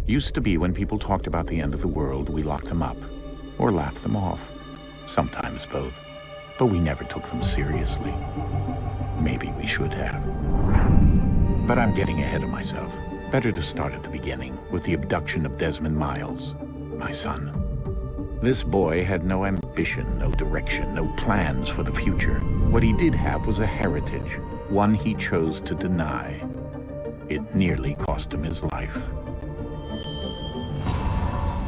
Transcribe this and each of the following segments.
Used to be when people talked about the end of the world, we locked them up, or laughed them off. Sometimes both. But we never took them seriously. Maybe we should have. But I'm getting ahead of myself. Better to start at the beginning, with the abduction of Desmond Miles, my son. This boy had no ambition, no direction, no plans for the future. What he did have was a heritage, one he chose to deny. It nearly cost him his life.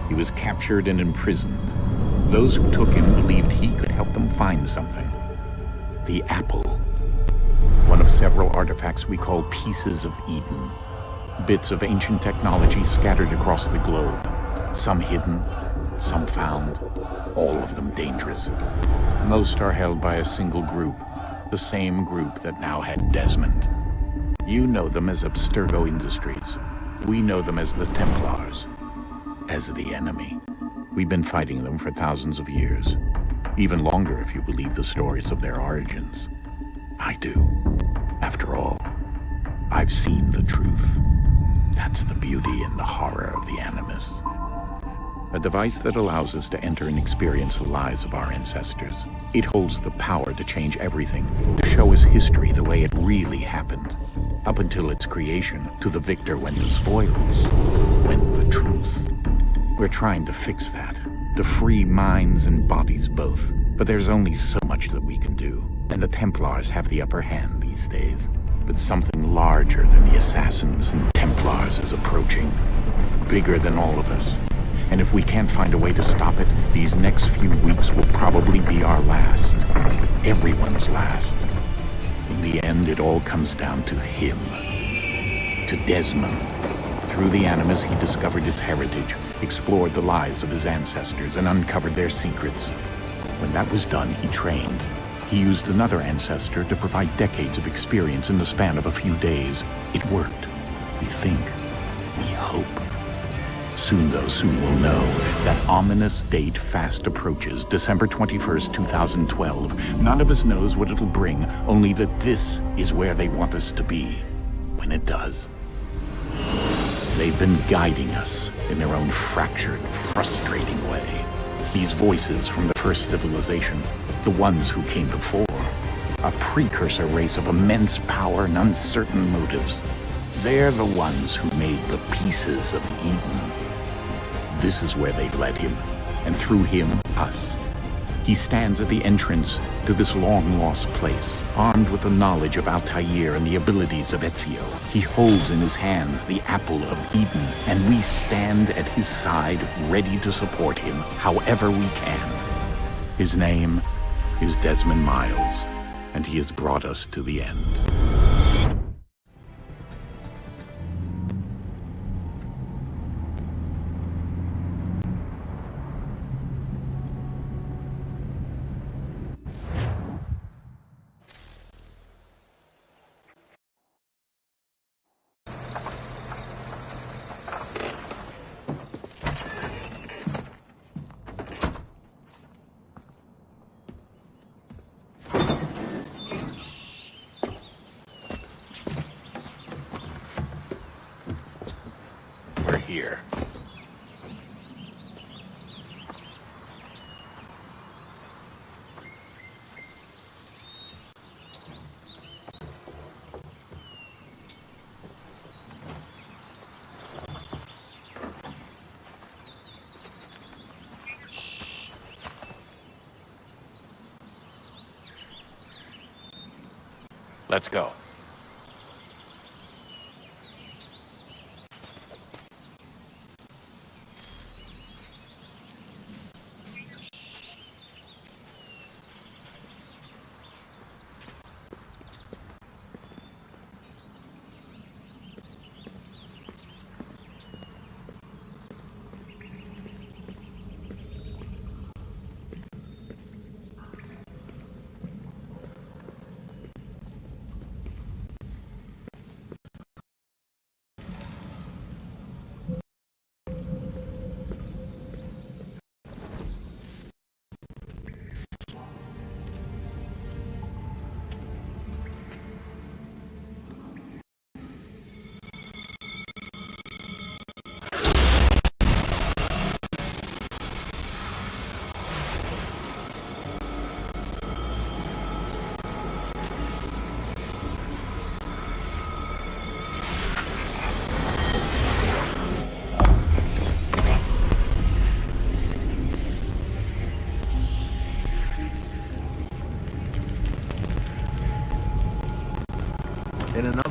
He was captured and imprisoned. Those who took him believed he could help them find something. The apple. One of several artifacts we call pieces of Eden. Bits of ancient technology scattered across the globe. Some hidden, some found, all of them dangerous. Most are held by a single group, the same group that now had Desmond. You know them as Abstergo Industries. We know them as the Templars, as the enemy. We've been fighting them for thousands of years, even longer if you believe the stories of their origins. I do. After all, I've seen the truth. That's the beauty and the horror of the Animus. A device that allows us to enter and experience the lives of our ancestors. It holds the power to change everything, to show us history the way it really happened. Up until its creation, to the victor went the spoils, went the truth. We're trying to fix that, to free minds and bodies both. But there's only so much that we can do, and the Templars have the upper hand these days. But something larger than the Assassins and Templars is approaching, bigger than all of us. And if we can't find a way to stop it, these next few weeks will probably be our last. Everyone's last. In the end, it all comes down to him. To Desmond. Through the Animus, he discovered his heritage, explored the lives of his ancestors, and uncovered their secrets. When that was done, he trained. He used another ancestor to provide decades of experience in the span of a few days. It worked. We think. We hope. Soon we'll know. That ominous date fast approaches, December 21st, 2012. None of us knows what it'll bring, only that this is where they want us to be, when it does. They've been guiding us in their own fractured, frustrating way. These voices from the first civilization, the ones who came before, a precursor race of immense power and uncertain motives. They're the ones who made the pieces of Eden. This is where they've led him, and through him, us. He stands at the entrance to this long-lost place, armed with the knowledge of Altair and the abilities of Ezio. He holds in his hands the apple of Eden, and we stand at his side, ready to support him however we can. His name is Desmond Miles, and he has brought us to the end. Here. Let's go.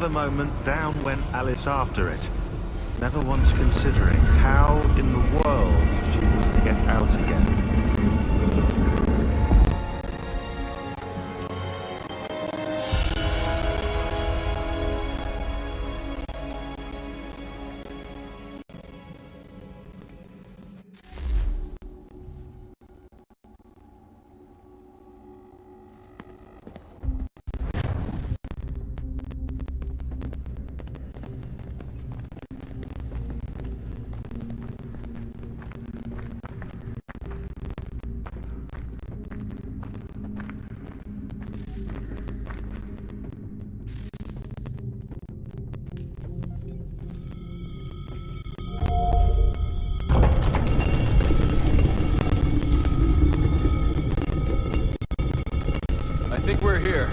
the moment, down went Alice after it, never once considering how in the world she was to get out again. I think we're here.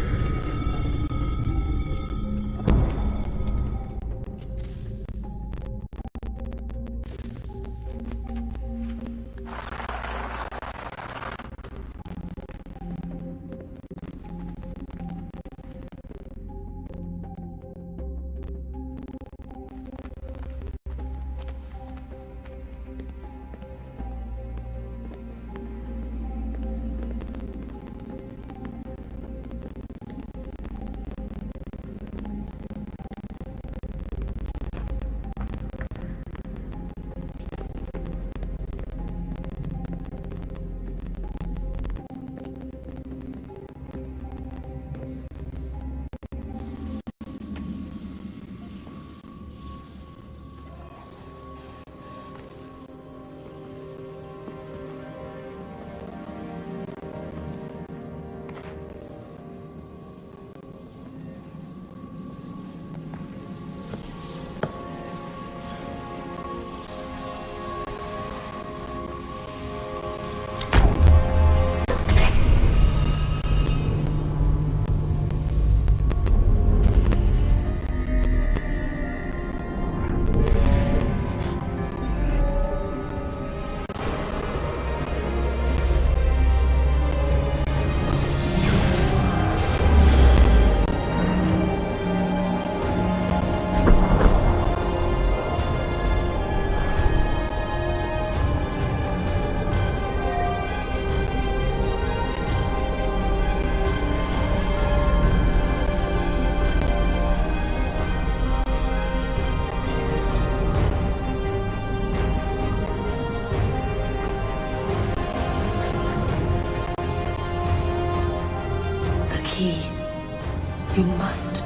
You must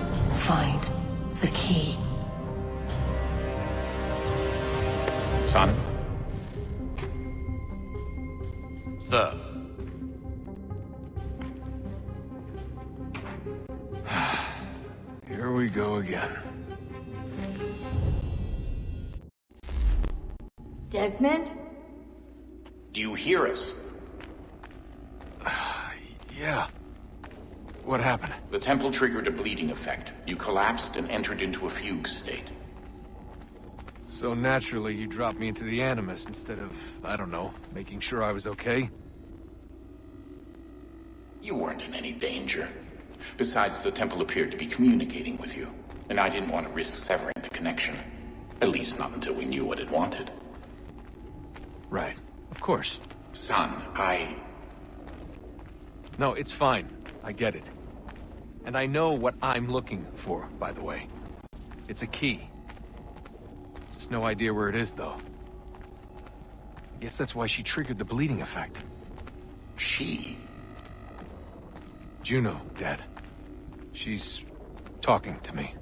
find the key. Son? Sir. Here we go again. Desmond? Do you hear us? Yeah. What happened? The temple triggered a bleeding effect. You collapsed and entered into a fugue state. So naturally, you dropped me into the Animus instead of, I don't know, making sure I was okay? You weren't in any danger. Besides, the temple appeared to be communicating with you, and I didn't want to risk severing the connection. At least not until we knew what it wanted. Right. Of course. Son, No, it's fine. I get it. And I know what I'm looking for, by the way. It's a key. Just no idea where it is, though. I guess that's why she triggered the bleeding effect. She? Juno, Dad. She's talking to me.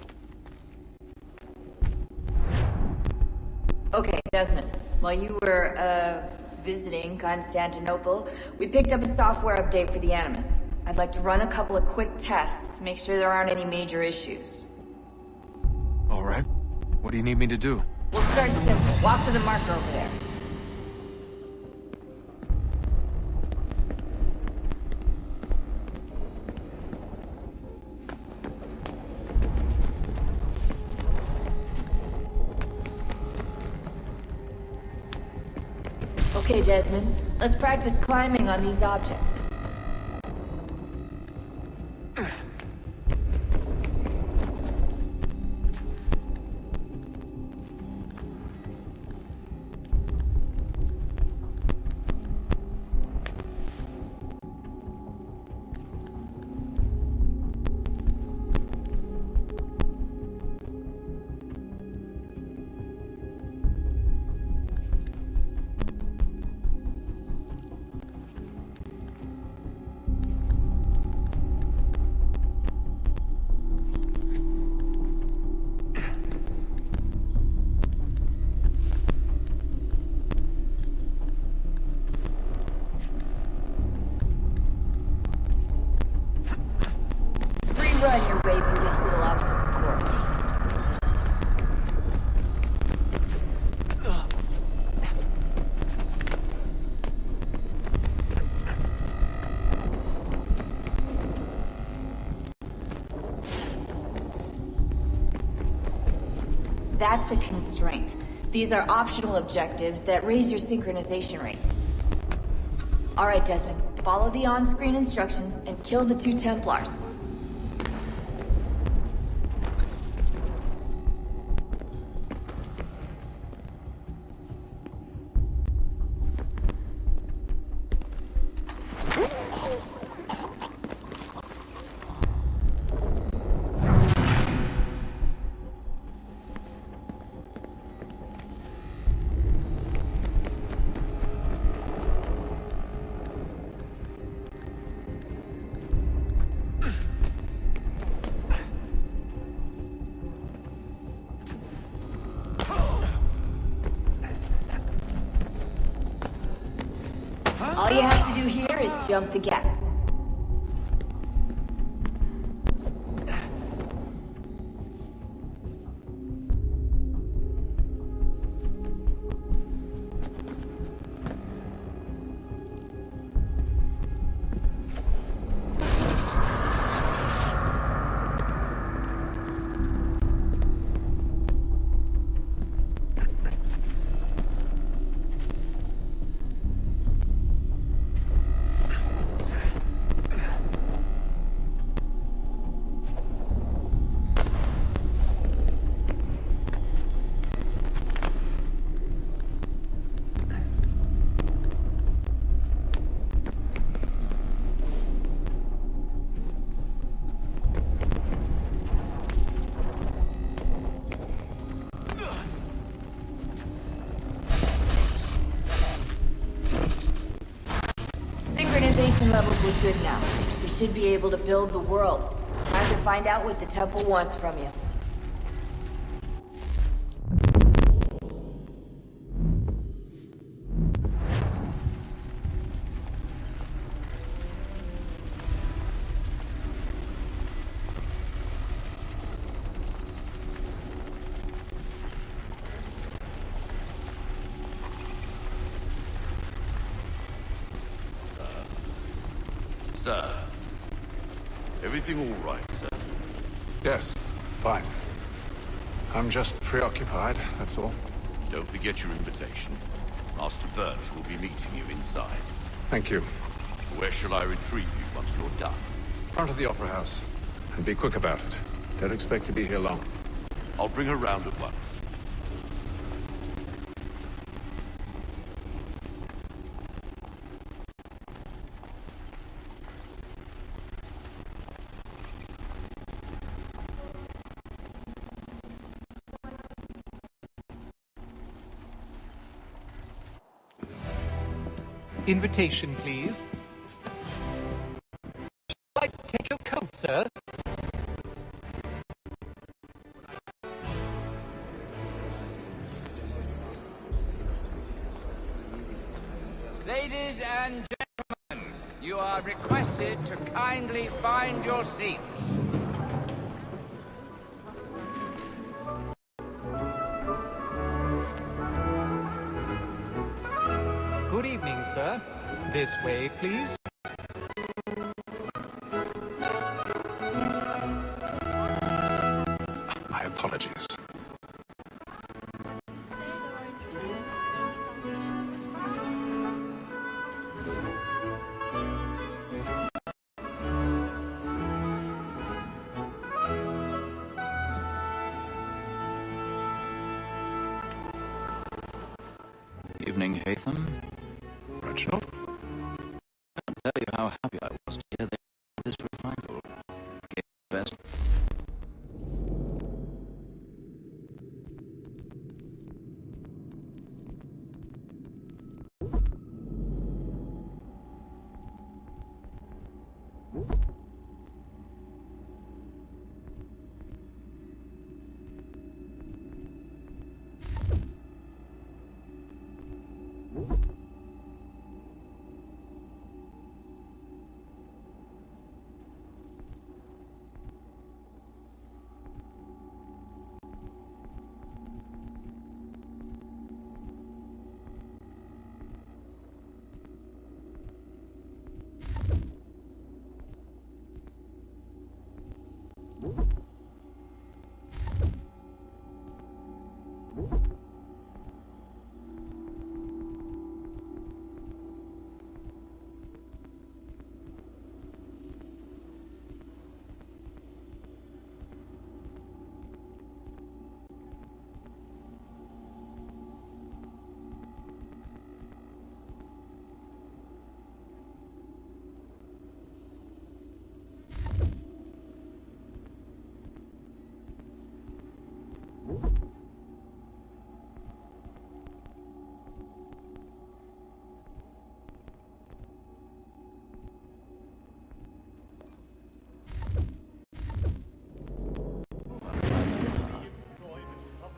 Okay, Desmond. While you were, visiting Constantinople, we picked up a software update for the Animus. I'd like to run a couple of quick tests, make sure there aren't any major issues. All right. What do you need me to do? We'll start simple. Walk to the marker over there. Okay, Desmond. Let's practice climbing on these objects. That's a constraint. These are optional objectives that raise your synchronization rate. Alright, Desmond. Follow the on-screen instructions and kill the 2 Templars. All you have to do here is jump the gap. Synchronization levels look good now. We should be able to build the world. Time to find out what the temple wants from you. Sir, everything all right, sir? Yes, fine. I'm just preoccupied, that's all. Don't forget your invitation. Master Birch will be meeting you inside. Thank you. Where shall I retrieve you once you're done? Front of the Opera House. And be quick about it. Don't expect to be here long. I'll bring her round at once. Invitation, please. Shall I take your coat, sir? Ladies and gentlemen, you are requested to kindly find your seats. Good evening, sir. This way, please. My apologies. Evening, Haytham. Reginald? I'll tell you how happy I was to hear that this revival gave the best.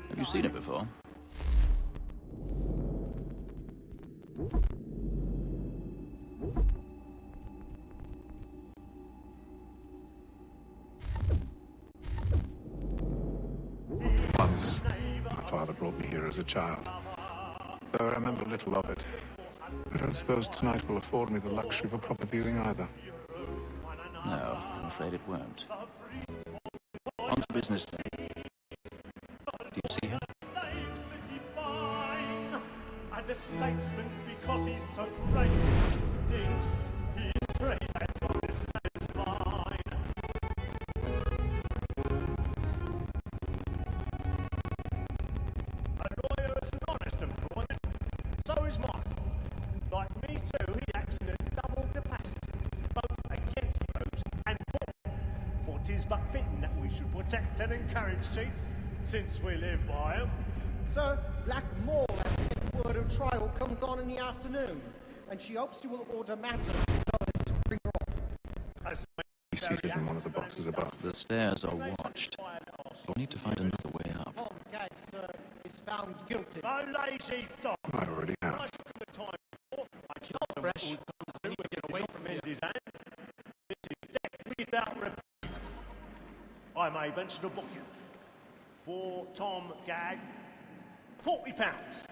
Have you seen it before? Once, my father brought me here as a child. Though I remember little of it. I don't suppose tonight will afford me the luxury of a proper viewing either. No, I'm afraid it won't. On to business then. Do you see her? And the statesman, because he's so great, thinks he's great and understands mine. A lawyer is an honest employment, so is mine. Like me too, he acts in a double capacity, both against rogues and for 'tis but fitting that we should protect and encourage cheats, since we live by 'em. Sir, Black Mall has said word of trial comes on in the afternoon, and she hopes you will order matters so as to bring her off. He's seated in one of the boxes above. The stairs are watched. We'll need to find another way up. Tom Gag, sir, is found guilty. A lazy dog. I already have. I took him the time before. I told him what we'd come to if get away from Indy's hand. This is death without reprieve. I may venture to book you. For Tom Gag, £40.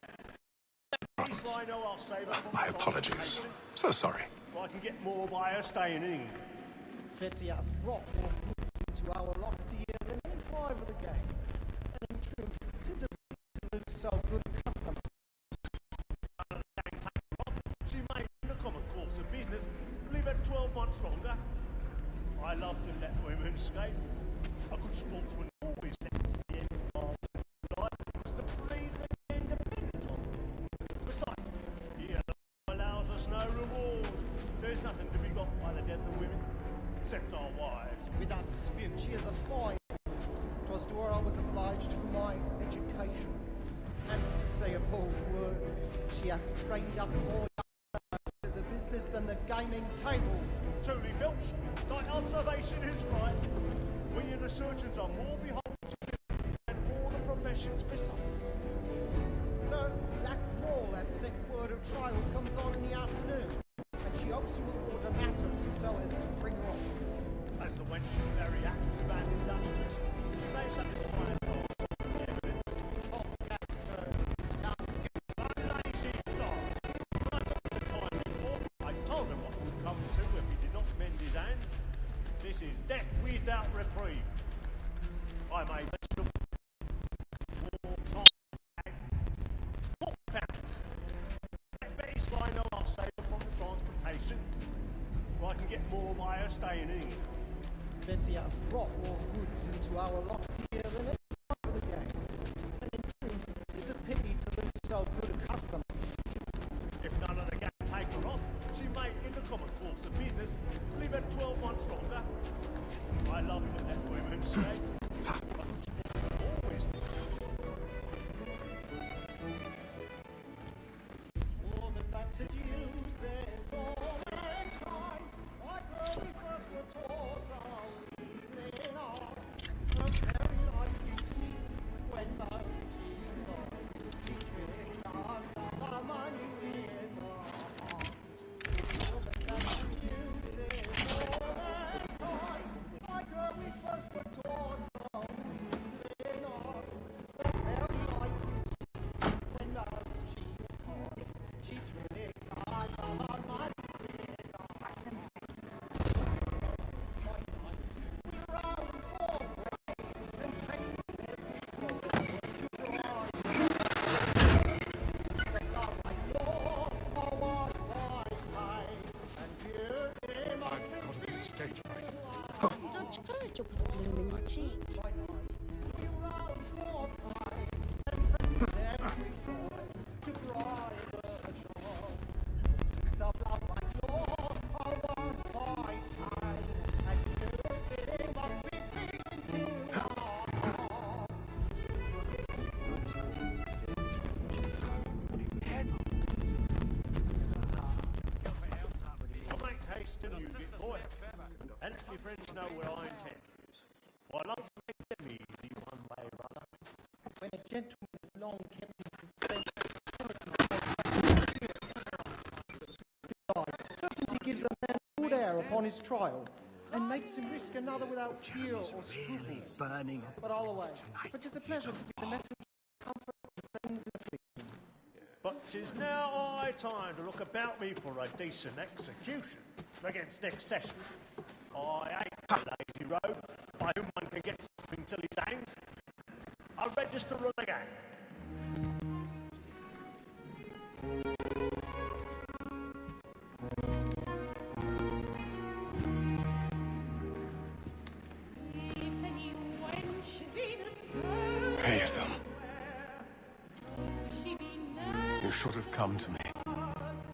I'll save it My apologies. So sorry. I can get more by her staying in England. Betty hath brought more goods into our lofty year than all 5 of the game. And in truth, 'tis a pity to lose so good a customer. She may, in the common course of business, live at 12 months longer. I love to let women skate. A good sportsman always lets the end of the life was to breed the independent on. Besides, he allows us no reward. There's nothing to be got by the death of women, except our wives. Without dispute, she is a fine. 'Twas to her I was obliged for my education. And to say a bold word, she hath trained up more to the business than the gaming table. Truly, Filch, thy observation is right. We and the surgeons are more beholden to you than all the professions besides. Sir, Black Mall hath sent word of trial comes on in the afternoon, and she hopes you will order matters so as to bring her off. As the wench is very active and industrious, they satisfy her thoughts on the evidence. Tom Gag, sir, is found guilty. A lazy dog. When I took the time before, I told him what would come to if he did not mend his hand. This is death without reprieve. I may venture to for Tom Gag, £40. Let Betty Sly know I'll save her from the transportation, or I can get more by her staying in England. Betty hath brought more goods into our lofty year than any 5 of the game. And in truth, 'tis a pity to lose so good a customer. If none of the gang take her off, she may, in the common course of business, live at 12 months longer. I love to let women skate. Always. All the saxon uses all mankind, like when we first were taught our evening art. cheek. And if my friends know where I intend, well, I'll make them easy one way or other. When a gentleman is long kept in suspense, certainty gives a man good air upon his trial, and makes him risk another without fear or scruples. Burning. But I'll away. But 'tis a pleasure to be the messenger of comfort and friends in affliction. But 'tis now high time to look about me for a decent execution against next session. I hate the lazy road by whom one can get something till he's hanged. I'll register on the gang. Haytham. You should have come to me.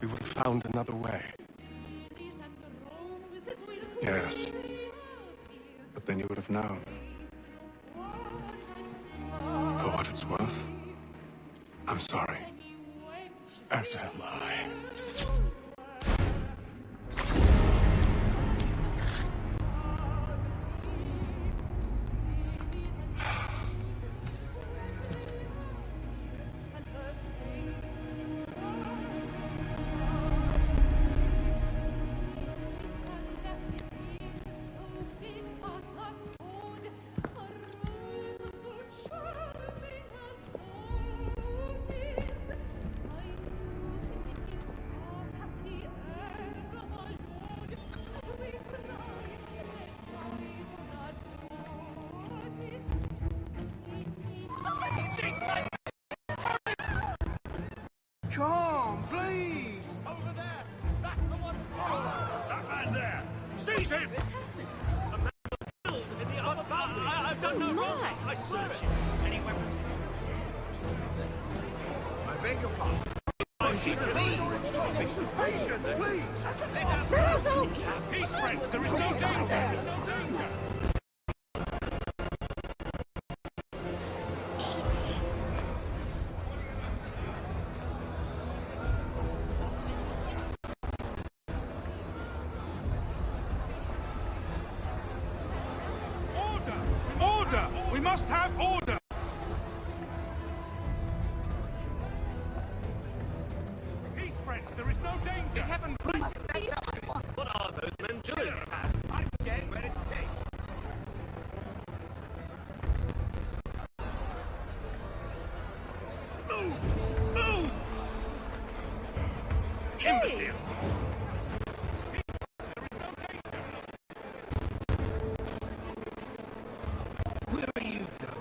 We would have found another way. Yes. But then you would have known. For what it's worth, I'm sorry. As am I. Come, please! Over there! Back the one! That man there! Seize him! A man was killed in the other boundary. I've done no wrong. I search him. Any weapons? I beg your pardon. Please! Peace, friends! There is no danger! There is no danger! Order! We must have order! Peace, friends! There is no danger! Heaven, What are those men doing? I'm staying where it's safe. Move! Move! Imbecile! Where are you going?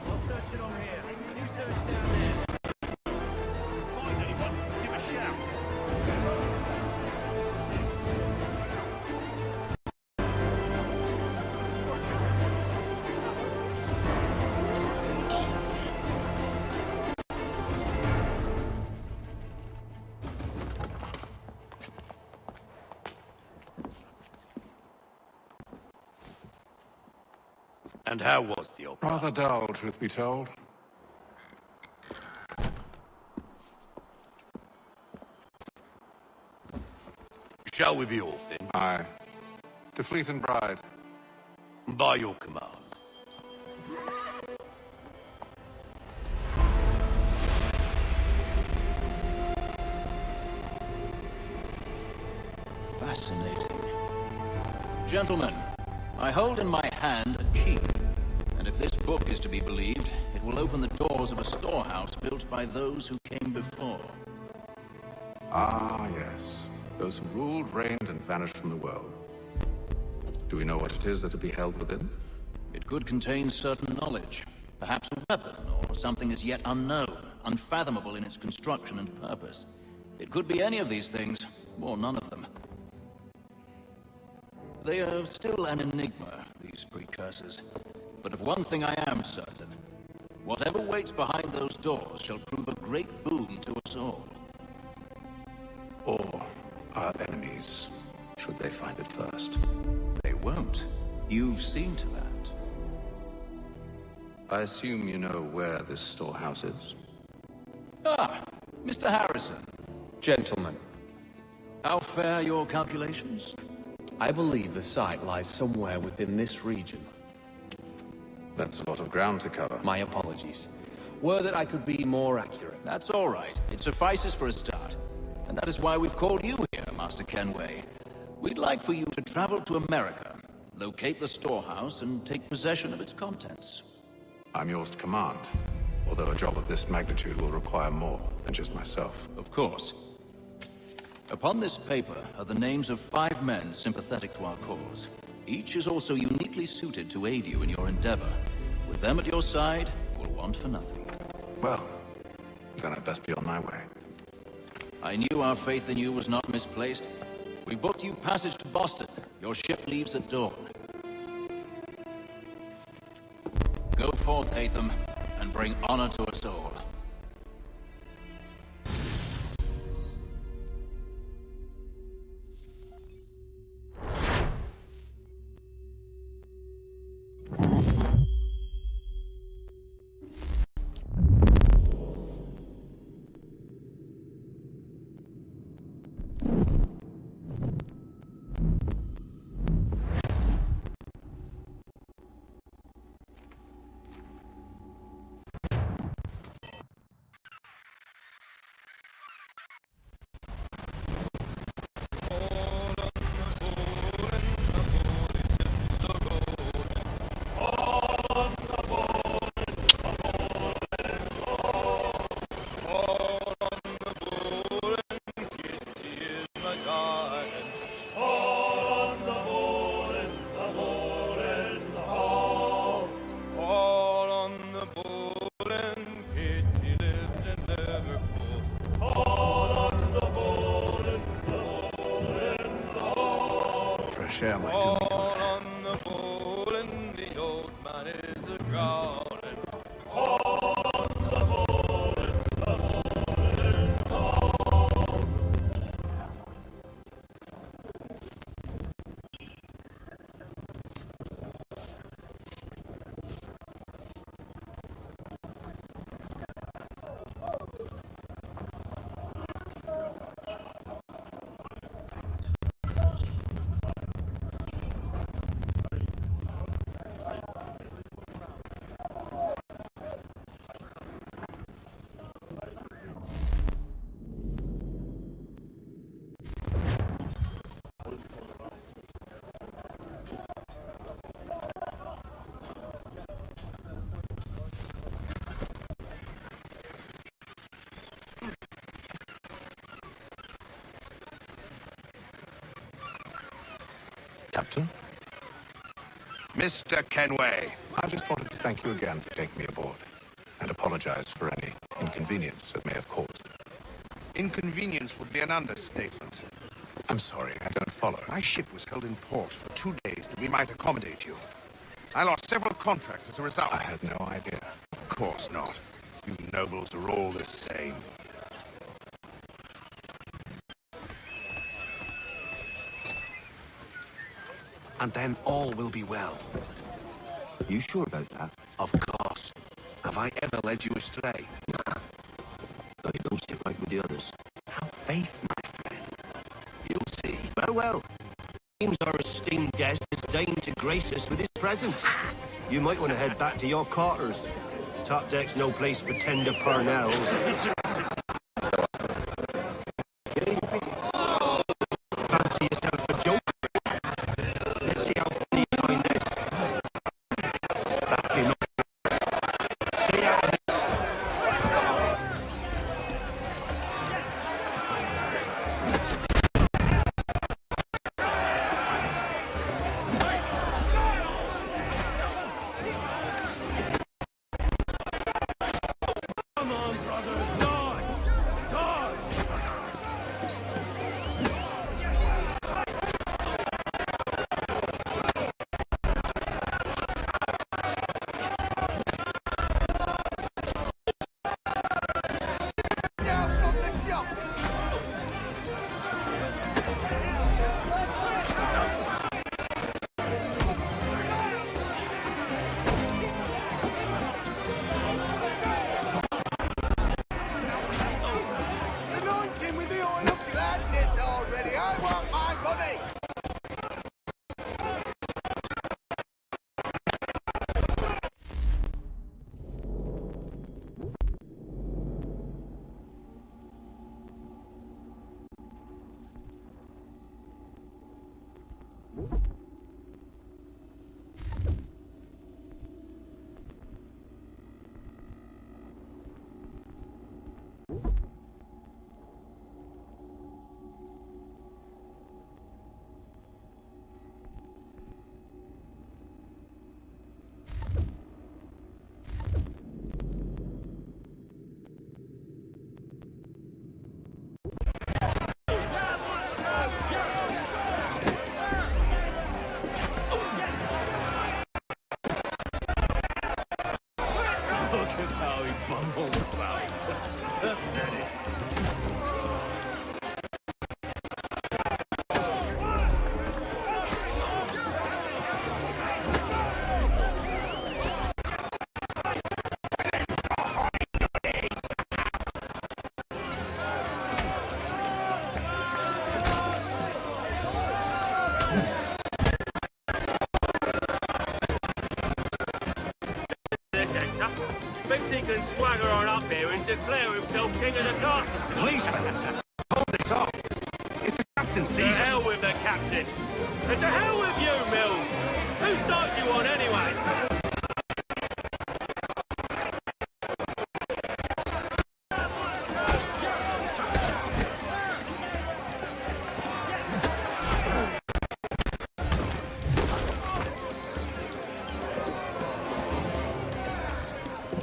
I'll search it on here. You search down there. Find anyone, give a shout. And how was the opera? Rather dull, truth be told. Shall we be off then? Aye. To Fleet and Bride. By your command. Fascinating. Gentlemen, I hold in my hand a key. And if this book is to be believed, it will open the doors of a storehouse built by those who came before. Ah, yes. Those who ruled, reigned, and vanished from the world. Do we know what it is that to be held within? It could contain certain knowledge. Perhaps a weapon, or something as yet unknown. unfathomable in its construction and purpose. It could be any of these things, or none of them. They are still an enigma, these precursors. But of one thing I am certain. Whatever waits behind those doors shall prove a great boon to us all. Or our enemies, should they find it first. They won't. You've seen to that. I assume you know where this storehouse is? Ah, Mr. Harrison. Gentlemen, How fare your calculations? I believe the site lies somewhere within this region. That's a lot of ground to cover. My apologies. Were that I could be more accurate. That's all right. It suffices for a start. And that is why we've called you here, Master Kenway. We'd like for you to travel to America, locate the storehouse, and take possession of its contents. I'm yours to command, although a job of this magnitude will require more than just myself. Of course. Upon this paper are the names of 5 men sympathetic to our cause. Each is also uniquely suited to aid you in your endeavor. With them at your side, you will want for nothing. Well, then I'd best be on my way. I knew our faith in you was not misplaced. We booked you passage to Boston. Your ship leaves at dawn. Go forth, Haytham, and bring honor to us all. Share my doing. Captain? Mr. Kenway. I just wanted to thank you again for taking me aboard, and apologize for any inconvenience it may have caused. Inconvenience would be an understatement. I'm sorry, I don't follow. My ship was held in port for 2 days that we might accommodate you. I lost several contracts as a result. I had no idea. Of course not. You nobles are all the same. And then all will be well. You sure about that? Of course. Have I ever led you astray? Nah. But you don't stick right with the others. Have faith, my friend. You'll see. Well, well. Seems our esteemed guest has deigned to grace us with his presence. You might want to head back to your quarters. Top deck's no place for tender Parnell. Fancy yourself a joke? Let's see how funny you find this. That's enough. Stay out of this. Come on, brother. he can swagger on up here and declare himself king of the castle. Policeman, hold this off. If the captain To sees us... hell with the captain. And to hell with you, Mills. Whose side do you on anyway?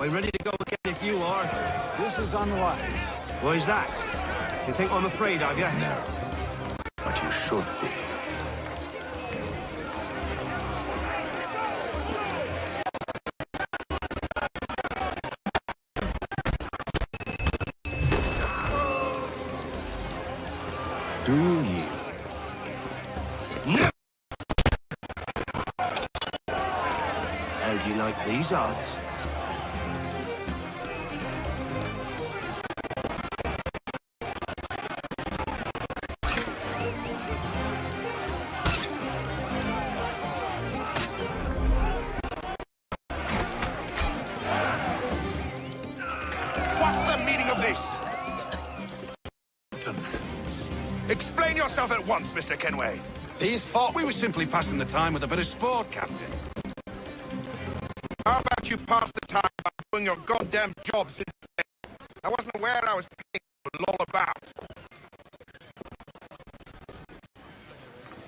I'm ready to go again if you are. This is unwise. Why's that? You think I'm afraid of you? No. But you should be. Do you yield? No! How do you like these odds? What's the meaning of this? Explain yourself at once, Mr. Kenway. These thought we were simply passing the time with a bit of sport, Captain. How about you pass the time by doing your goddamn jobs instead? I wasn't aware I was paying to loll about.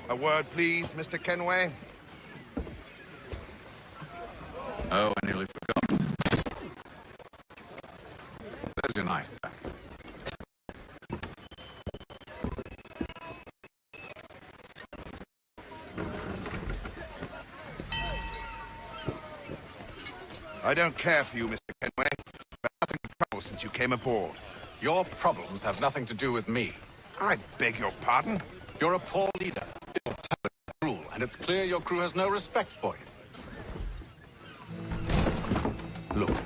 A word, please, Mr. Kenway. Oh, I nearly forgot. There's your knife back. I don't care for you, Mr. Kenway. But nothing but trouble since you came aboard. Your problems have nothing to do with me. I beg your pardon? You're a poor leader. You're terribly cruel, and it's clear your crew has no respect for you. Look,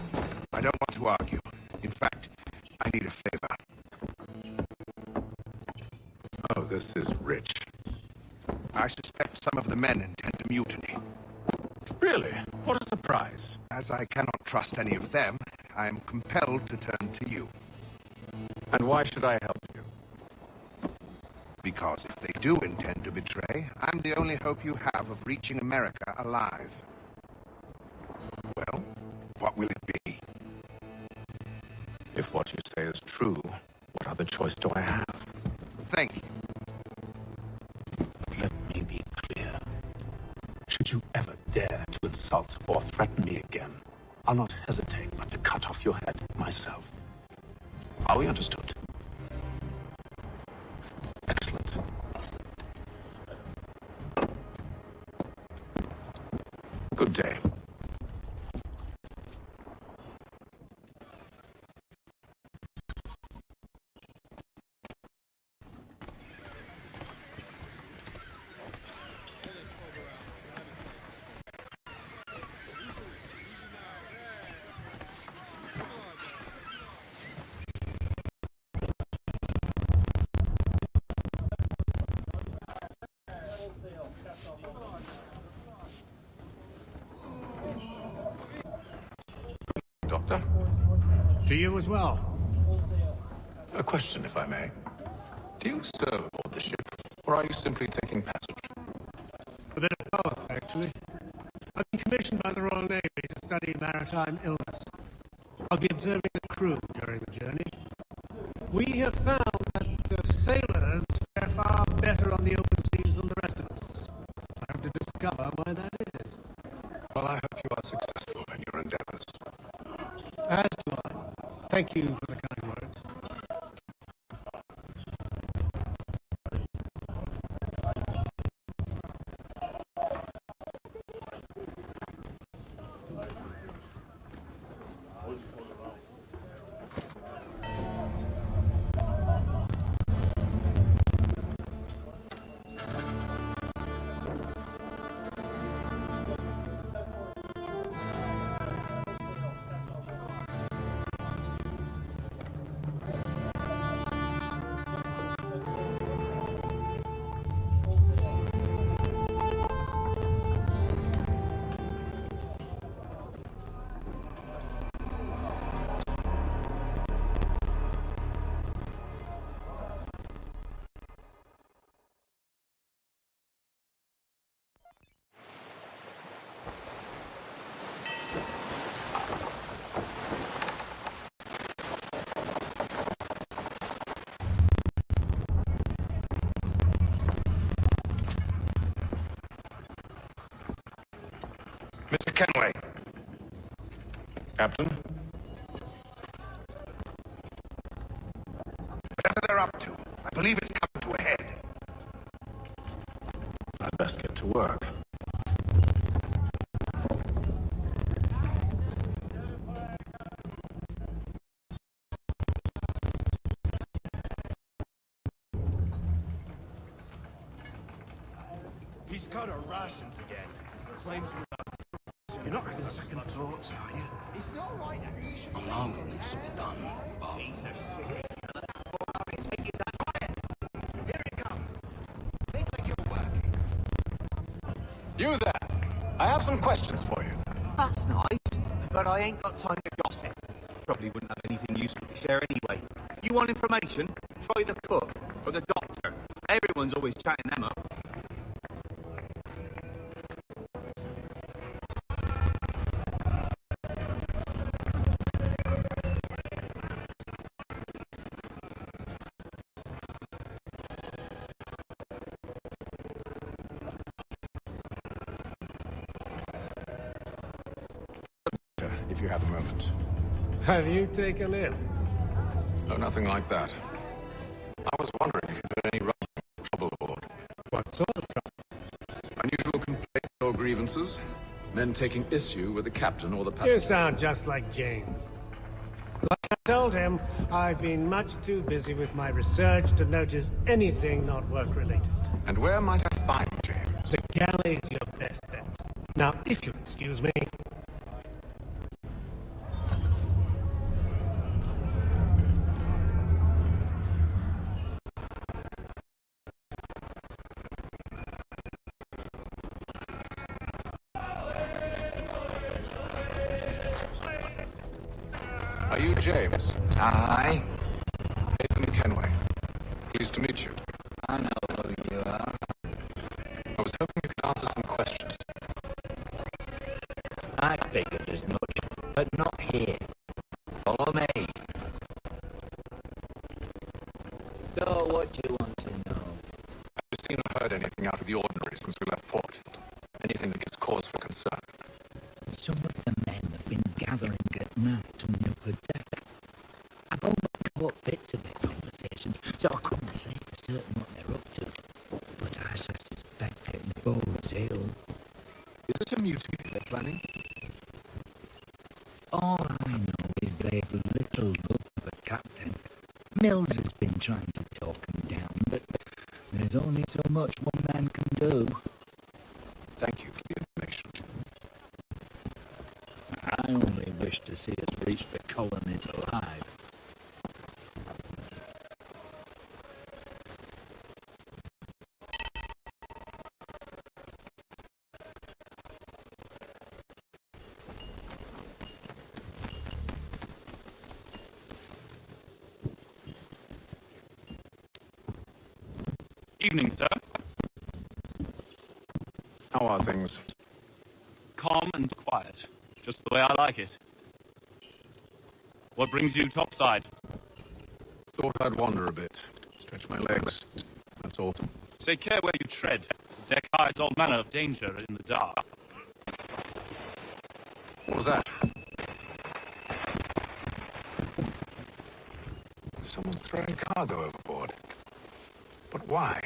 I don't want to argue. In fact, I need a favor. Oh, this is rich. I suspect some of the men intend to mutiny. Really? What a surprise. As I cannot trust any of them, I am compelled to turn to you. And why should I help you? Because if they do intend to betray, I'm the only hope you have of reaching America alive. Well, what will it be? If what you say is true, what other choice do I have? Thank you. Let me be clear. Should you ever dare to insult or threaten me again, I'll not hesitate but to cut off your head myself. Are we understood? Excellent. Good day. Doctor? To you as well. A question, if I may. Do you serve aboard the ship, or are you simply taking passage? A bit of both, actually. I've been commissioned by the Royal Navy to study maritime illness. I'll be observing the crew during the journey. We have found that sailors fare far better on the open seas than the rest of us. I hope to discover why that is. Well, I hope you are successful in your endeavors. As do I. Thank you for the kind words. Mr. Kenway. Captain? Whatever they're up to, I believe it's coming to a head. I'd best get to work. He's cut our rations again. Claims we're not. You're not having second thoughts, are you? It's not right that you should... Along with this be done, Bob. Here it comes. Think like you're working. You there! I have some questions for you. That's nice, but I ain't got time to gossip. Probably wouldn't have anything useful to share anyway. You want information? Try the cook or the doctor. Everyone's always chatting them up. If you have a moment. Have you taken it? No, nothing like that. I was wondering if you'd had any trouble aboard. What sort of trouble? Unusual complaints or grievances? Men taking issue with the captain or the You passengers? sound just like James. Like I told him, I've been much too busy with my research to notice anything not work-related. And where might I find James? The galley's your best bet. Now, if you'll excuse me... Are you James? Aye. Haytham Kenway. Pleased to meet you. I know who you are. I was hoping you could answer some questions. I figured as much, but not here. Follow me. So, what do you want to know? Have you seen or heard anything out of the ordinary since we left port? Anything that gives cause for concern? Some of the men have been gathering at night on the upper deck. I've only caught bits of their conversations, so I couldn't say for certain what they're up to. But I suspect it bodes ill. Is it a mutiny they're planning? All I know is they've little love for the captain. Mills has been trying to talk him down, but there's only so much one man can do. Thank you for the information. I only wish to see us reach the colonies alive. Evening, sir. How are things? Calm and quiet. Just the way I like it. What brings you topside? Thought I'd wander a bit. Stretch my legs. That's all. Take care where you tread. The deck hides all manner of danger in the dark. What was that? Someone's throwing cargo overboard. But why?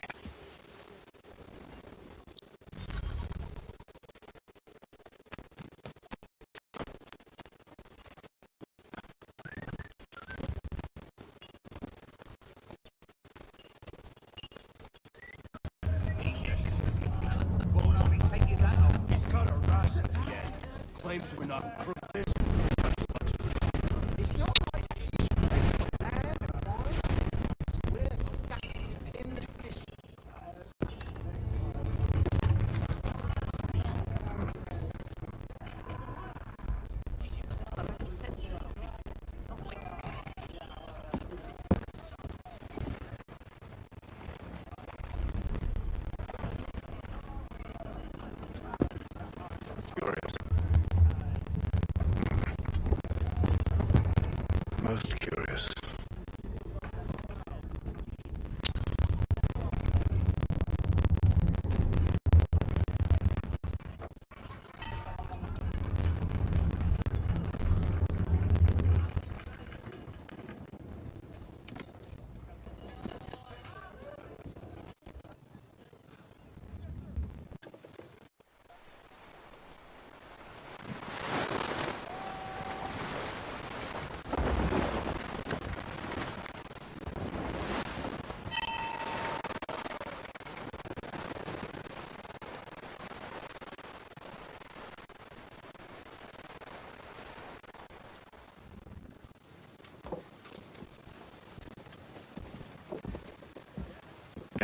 He's cut our rations again. Claims we're not provisioned. It's not like that you should make a man and wine. We're stacking tinned fish. Curious. Most curious.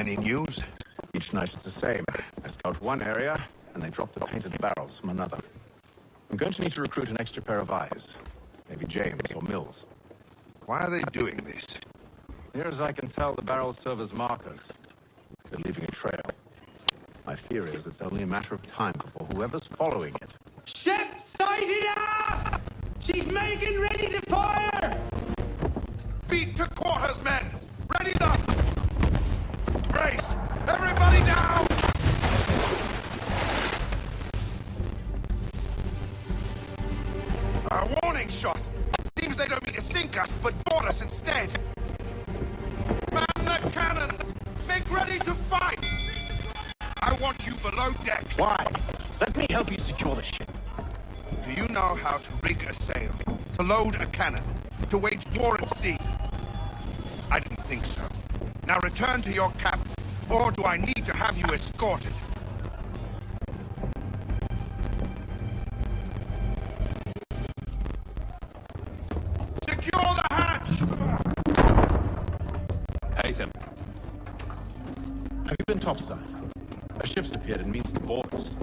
Any news? Each night it's the same. I scout one area, and they drop the painted barrels from another. I'm going to need to recruit an extra pair of eyes. Maybe James or Mills. Why are they doing this? Near as I can tell, the barrels serve as markers. They're leaving a trail. My fear is it's only a matter of time before whoever's following it... Ship sighted aft! She's making ready to fire! Beat to quarters, men! Ready the... Brace! Everybody down! A warning shot! Seems they don't mean to sink us, but board us instead! Man the cannons! Make ready to fight! I want you below decks! Why? Let me help you secure the ship. Do you know how to rig a sail? To load a cannon? To wage war at sea? I didn't think so. Now return to your cabin, or do I need to have you escorted? Secure the hatch! Haytham. Have you been topside? A ship's appeared and means to board us.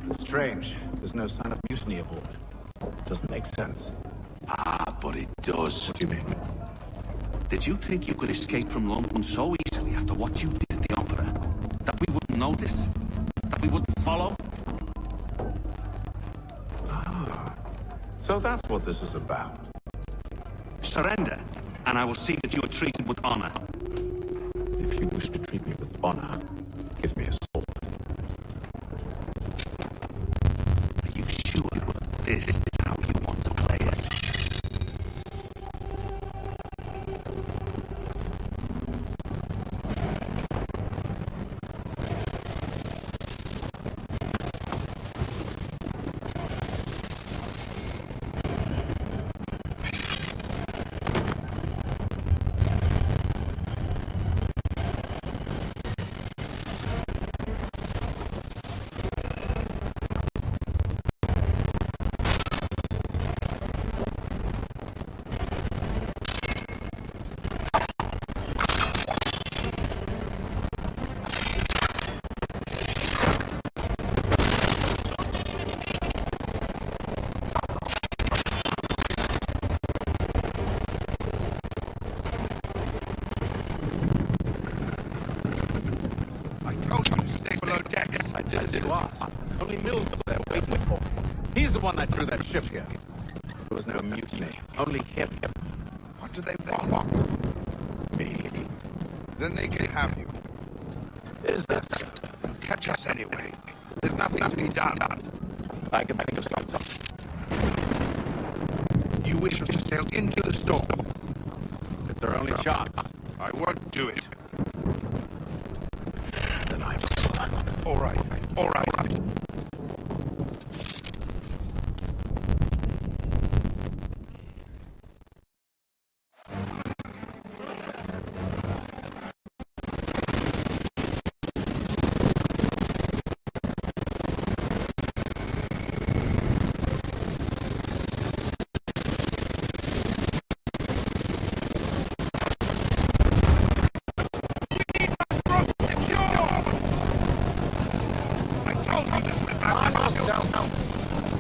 It's strange. There's no sign of mutiny aboard. Doesn't make sense. Ah, but it does. What do you mean? Did you think you could escape from London so easily after what you did at the opera? That we wouldn't notice? That we wouldn't follow? Ah. So that's what this is about. Surrender, and I will see that you are treated with honor. If you wish to treat me with honor, give me a sword. Are you sure this is how you want to play it? As it was. Only Mills was there waiting for me. He's the one that threw that ship here. There was no mutiny. Only him. What do they want? Me. Then they can have you. Is this? Catch us anyway. There's nothing to be done. I can think of something. You wish us to sail into the storm? It's our only chance. I won't do it. Then I will. All right. All right.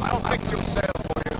I'll fix your sail for you.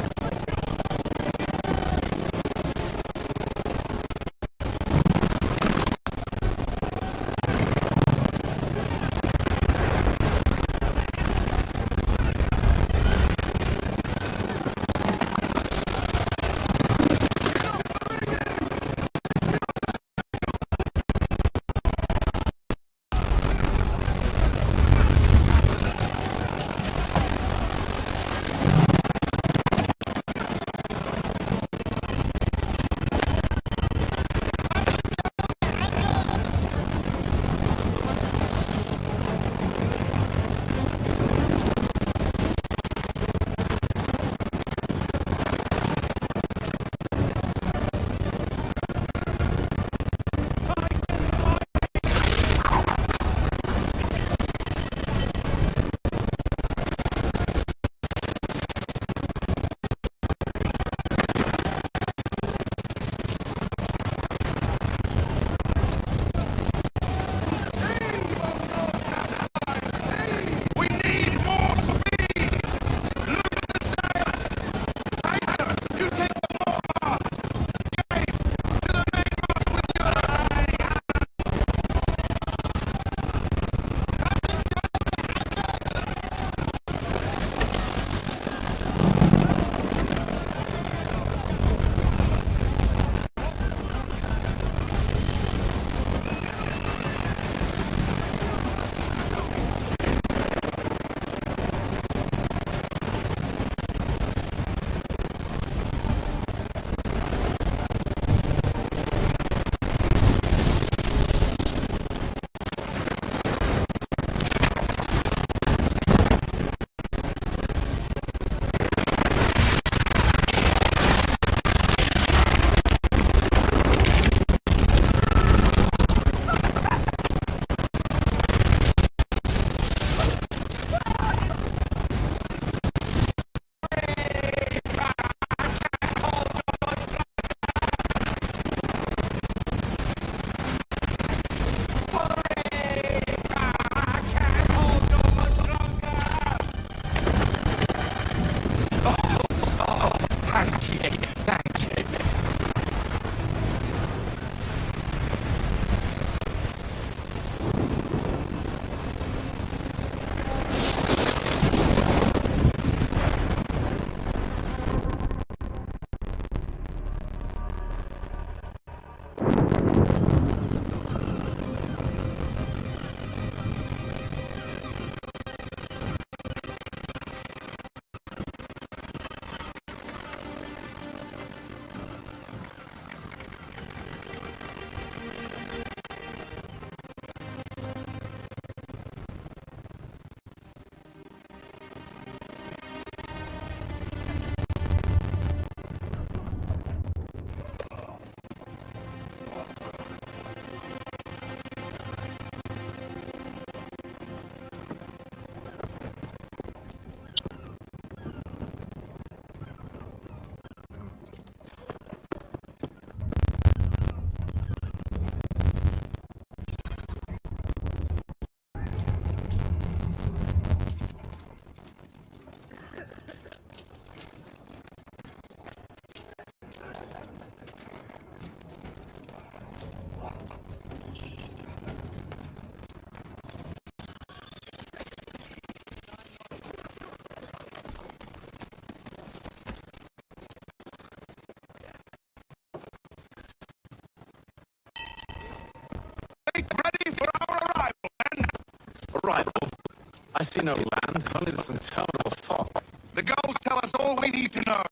I see no land, only this interminable fog. The goals tell us all we need to know.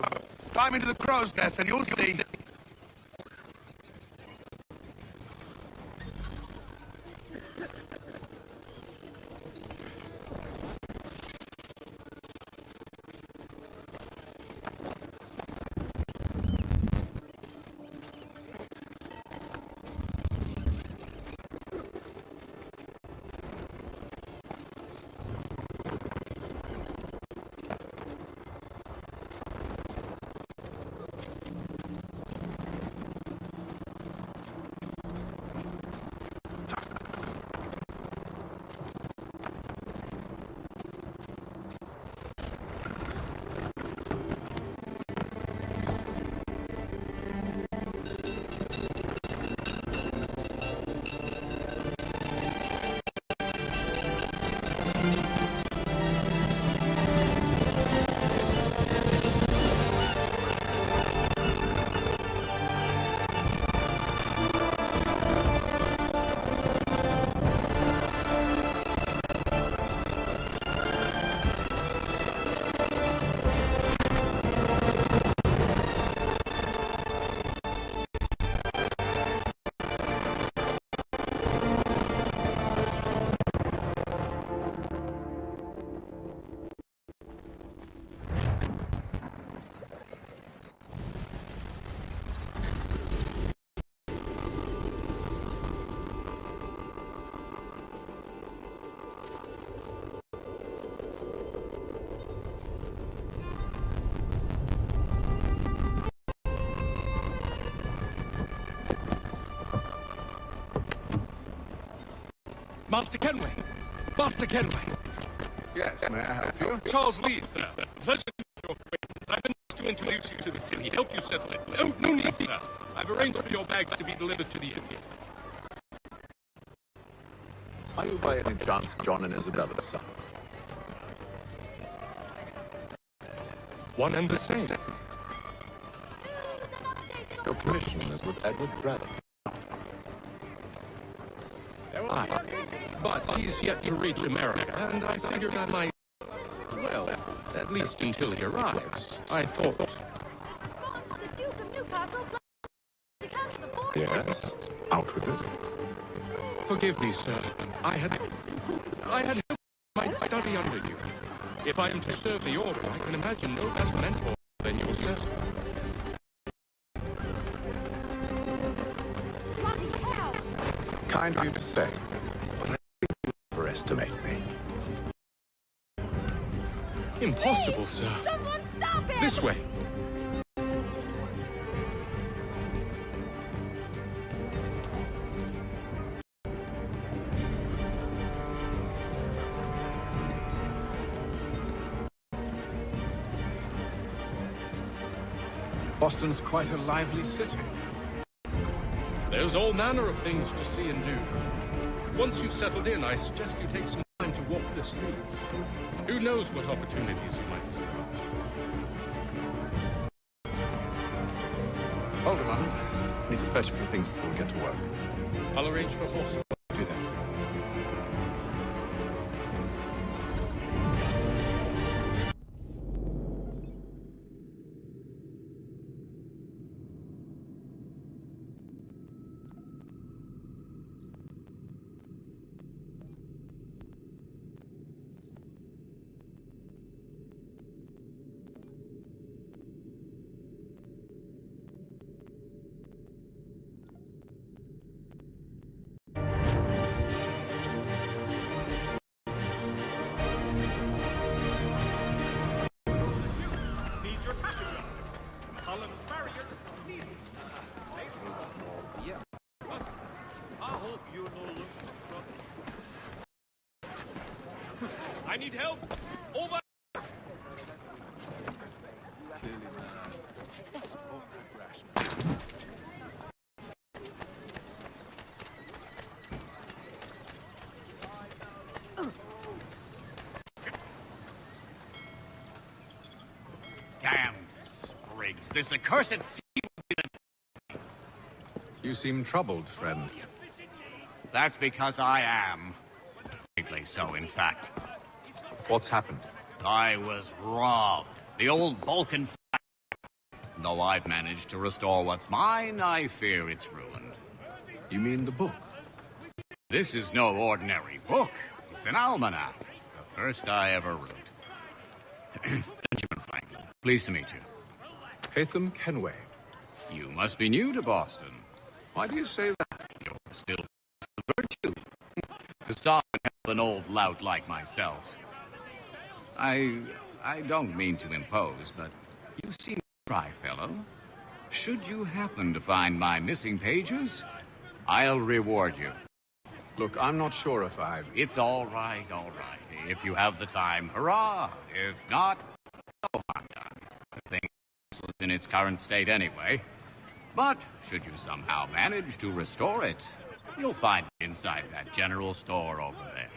Climb into the crow's nest and you'll see. Master Kenway! Master Kenway! Yes, may I help you? Charles Lee, sir. Pleasure to meet your acquaintance. I've been asked to introduce you to the city, help you settle it. Oh, no need, sir. I've arranged for your bags to be delivered to the inn. Are you by any chance John and Isabella's son? One and the same. Your commission is with Edward Braddock. Aye, but he's yet to reach America, and I figured I might, well, at least until he arrives. I thought... Yes, out with it. Forgive me, sir. I had hoped I might study under you. If I am to serve the order, I can imagine no better mentor than yourself. Kind of you to say, but I think you overestimate me. Impossible, sir. Someone stop him! This way. Boston's quite a lively city. There's all manner of things to see and do. Once you've settled in, I suggest you take some time to walk the streets. Who knows what opportunities you might discover. Hold a moment. Need to fetch a few things before we get to work. I'll arrange for horses. Do that. I need help! Over! Damn sprigs. This accursed sea will be the... You seem troubled, friend. That's because I am. Greatly so, in fact. What's happened? I was robbed. The old Balkan. Though I've managed to restore what's mine, I fear it's ruined. You mean the book? This is no ordinary book. It's an almanac. The first I ever wrote. Benjamin Franklin, pleased to meet you. Haytham Kenway. You must be new to Boston. Why do you say that? You're still a virtue. To stop and help an old lout like myself. I don't mean to impose, but you seem to try, fellow. Should you happen to find my missing pages, I'll reward you. Look, I'm not sure if I've... It's all right, all right. If you have the time, hurrah! If not, no harm done. The thing is in its current state anyway. But should you somehow manage to restore it, you'll find it inside that general store over there.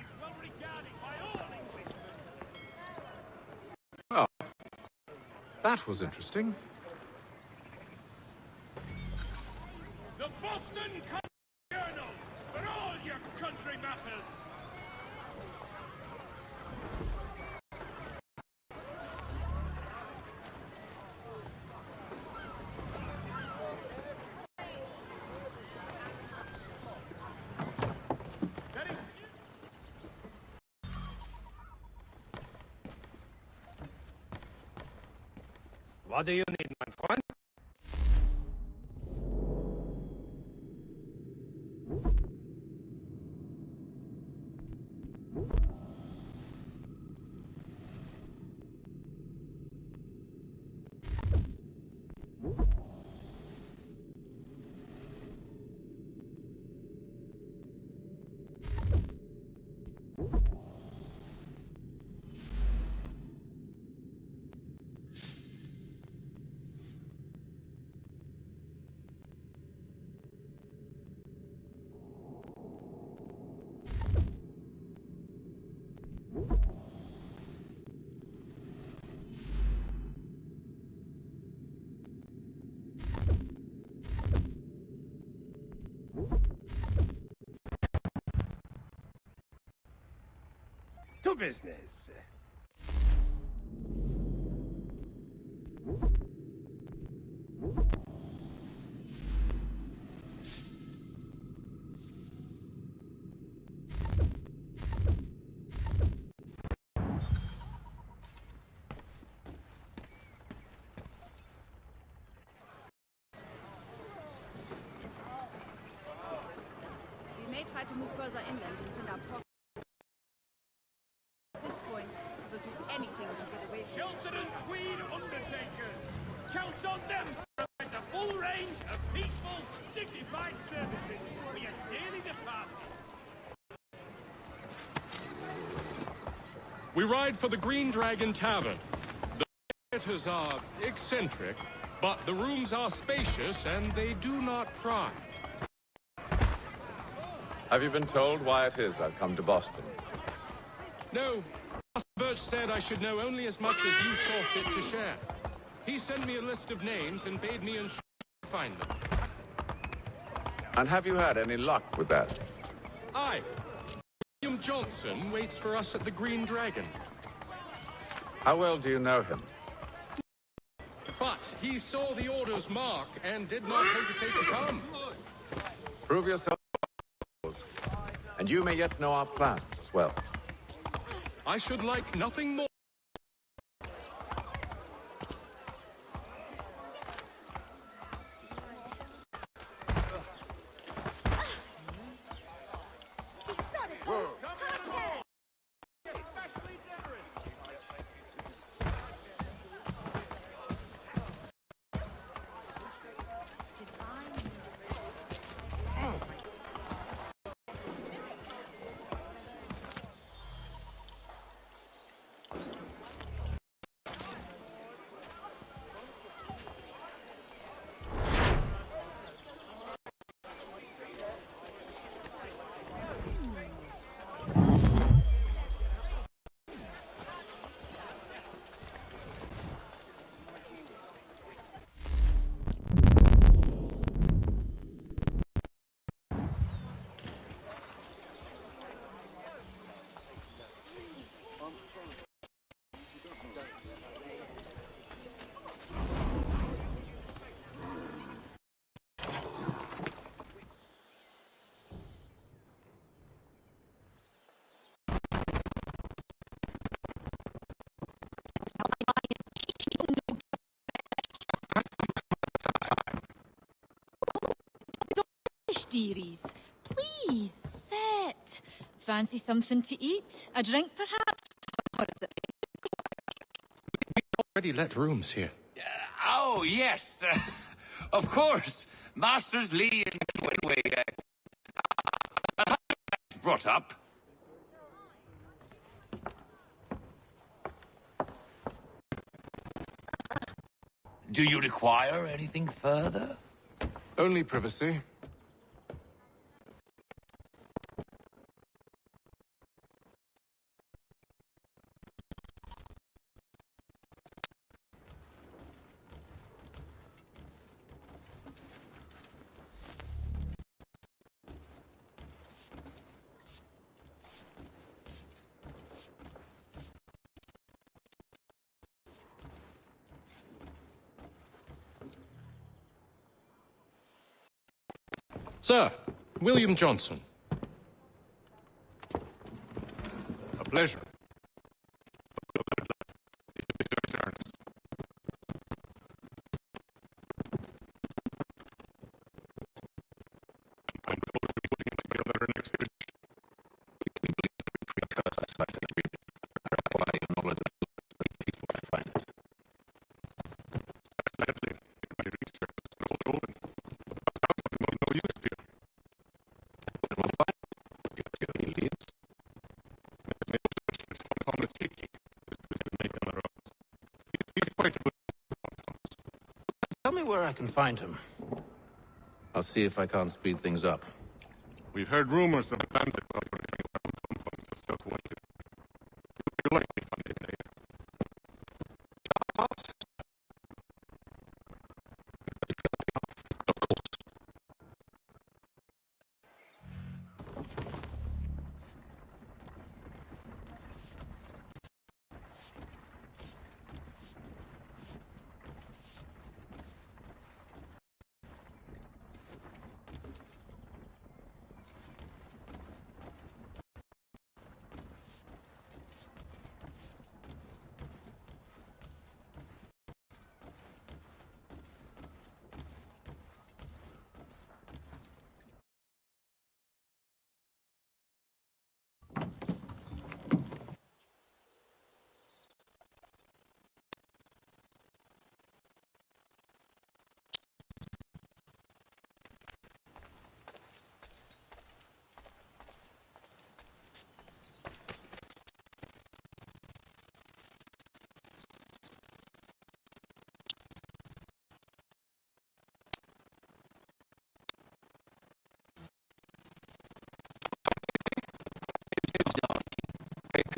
Well, that was interesting. The Boston Journal for all your country matters. What do you need, my friend? To business. We may try to move further inland and send out talk. At this point, we'll do anything to get away from Shelton and Tweed Undertakers. Counts on them to provide the full range of peaceful, dignified services for your dearly departed. We ride for the Green Dragon Tavern. The theaters are eccentric, but the rooms are spacious and they do not pry. Have you been told why it is I've come to Boston? No, Master Birch said I should know only as much as you saw fit to share. He sent me a list of names and bade me ensure to find them. And have you had any luck with that? Aye. William Johnson waits for us at the Green Dragon. How well do you know him? But he saw the order's mark and did not hesitate to come. Prove yourself, and you may yet know our plans as well. I should like nothing more. Hush, dearies. Please, sit. Fancy something to eat? A drink, perhaps? Or is it... Already let rooms here. Oh, yes. Of course. Masters Lee and Kenway brought up. Do you require anything further? Only privacy. Sir, William Johnson. A pleasure. Tell me where I can find him. I'll see if I can't speed things up. We've heard rumors of bandits operating around compounds of Southwest. You're likely to find it later. Of course.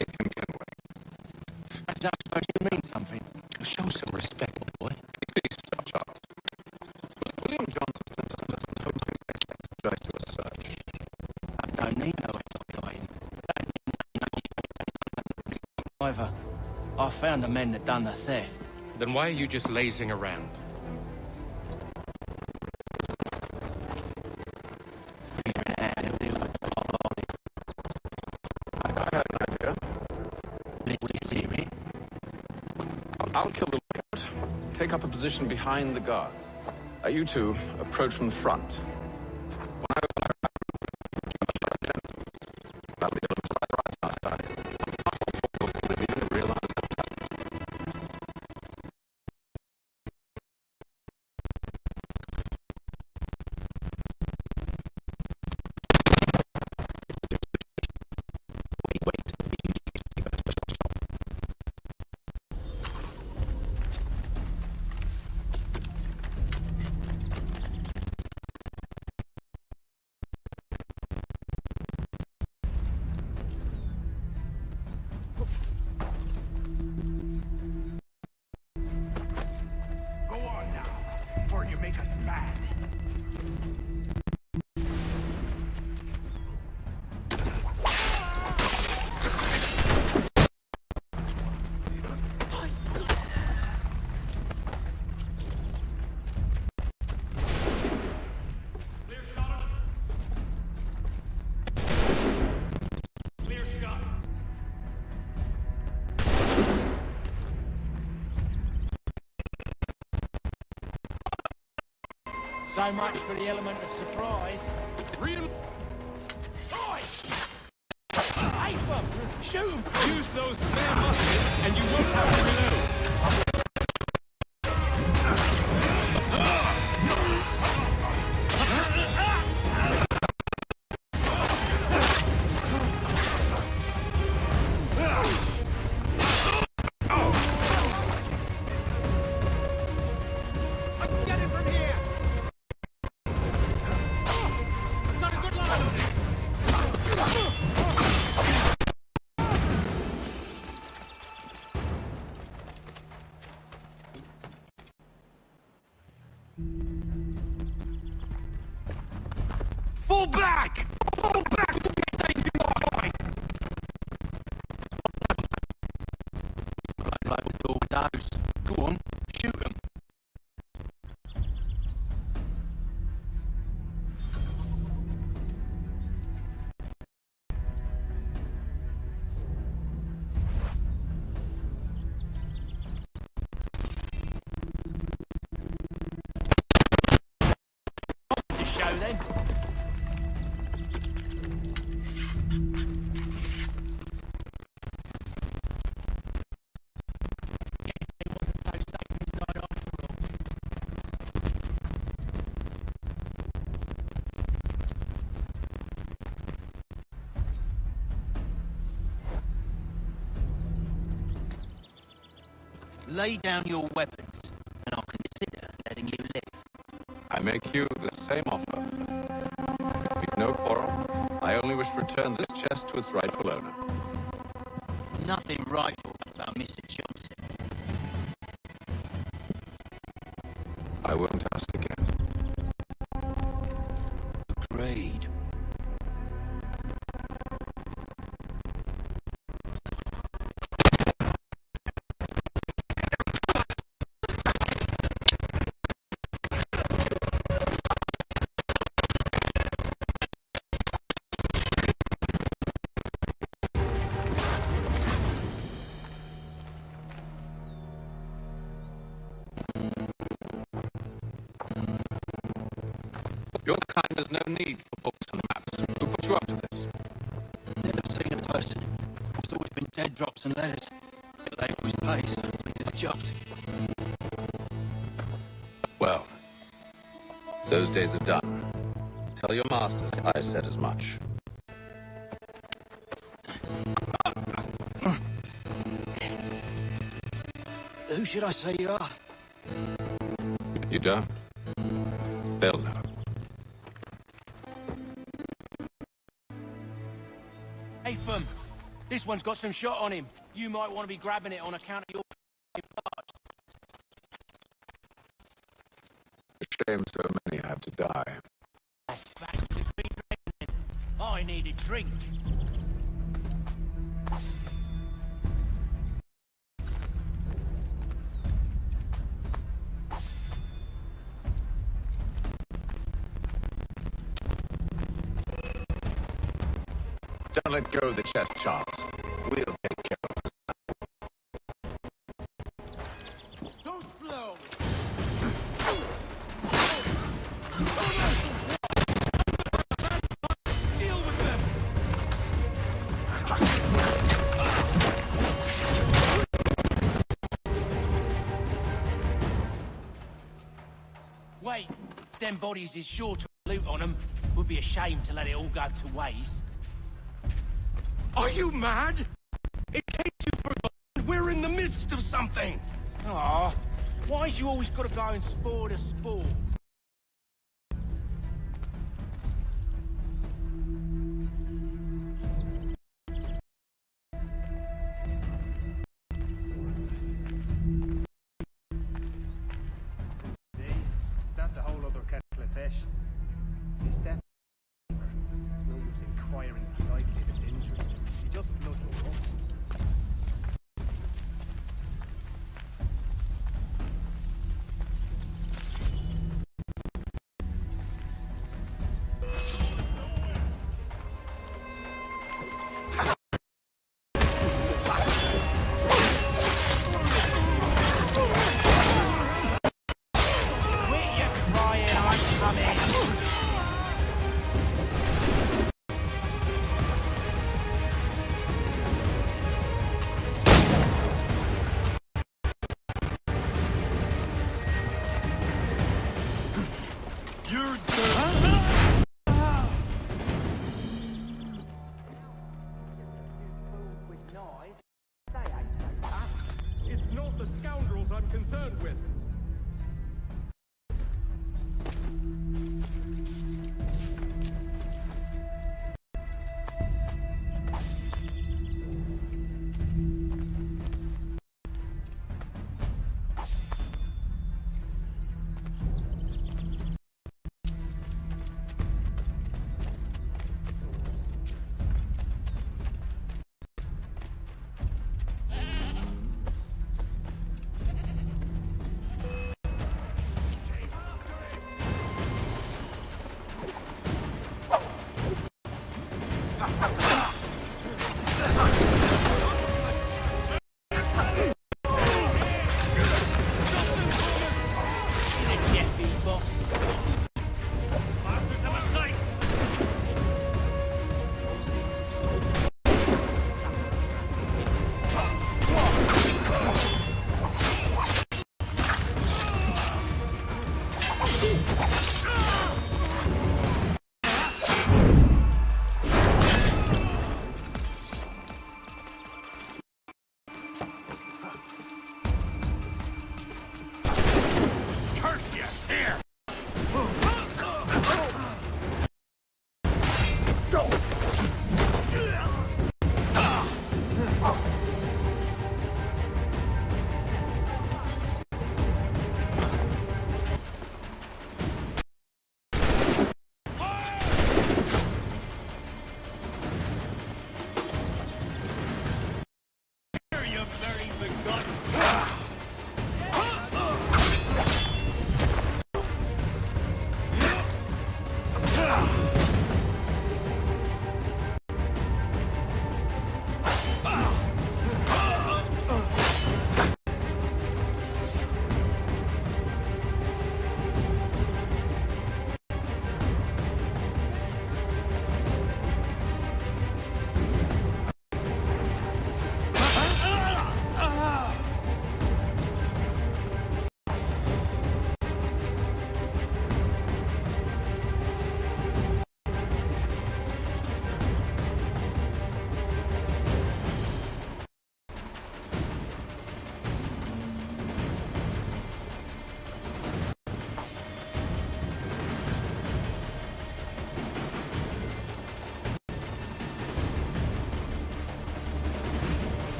Haytham Kenway. I suppose you mean something. Show some respect, boy. Please, Sir Charles. William Johnson sent us and hoped his best expedite to a search. I don't need no expediting. However, I found the men that done the theft. Then why are you just lazing around? I'll kill the lookout. Take up a position behind the guards. You two approach from the front. When I open fire, that'll be a little surprise our side. Before we even realize what's happening. So much for the element of surprise. Real. Haytham! Shoot him! Use those spare muskets, and you won't have to reload. Fall back! Fall back! Like we'll do with those. Go on, shoot them. To show them. Lay down your weapons, and I'll consider letting you live. I make you the same offer. We've no quarrel. I only wish to return this chest to its rightful owner. Nothing rightful about Mr. Johnson. I won't ask again. Agreed. Your kind has no need for books and maps. Who put you up to this? Never seen a person. It's always been dead drops and letters. They always pay, so they do the jobs. Well, those days are done. Tell your masters I said as much. Who should I say you are? You don't? They'll know. Haytham, this one's got some shot on him. You might want to be grabbing it on account of your part. A shame so many had to die. I need a drink. Don't let go of the chest, Charles. We'll take care of this. Too slow. Deal with them. Wait, them bodies is sure to loot on them. Would be a shame to let it all go to waste. Are you mad? In case you've forgotten, we're in the midst of something. Aw, why's you always gotta go and spoil the sport? That's a whole other kettle of fish. It's that. There's no use inquiring politely if it's injured. You just blood her up. concerned with.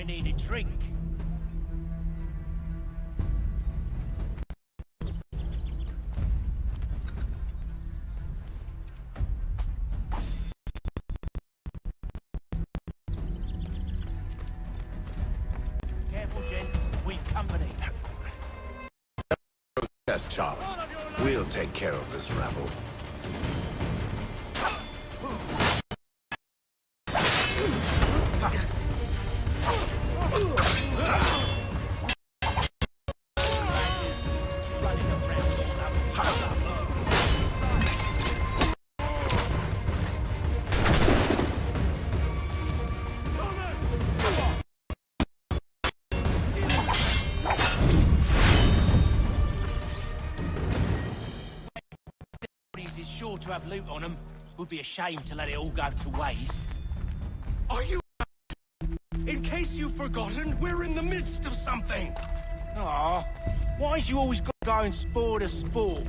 I need a drink. Careful, gent. We've company. Yes, Charles. We'll take care of this rabble. Is sure to have loot on them. Would be a shame to let it all go to waste. Are you... In case you've forgotten, we're in the midst of something! Aw, why is you always got to go and spoil the sport?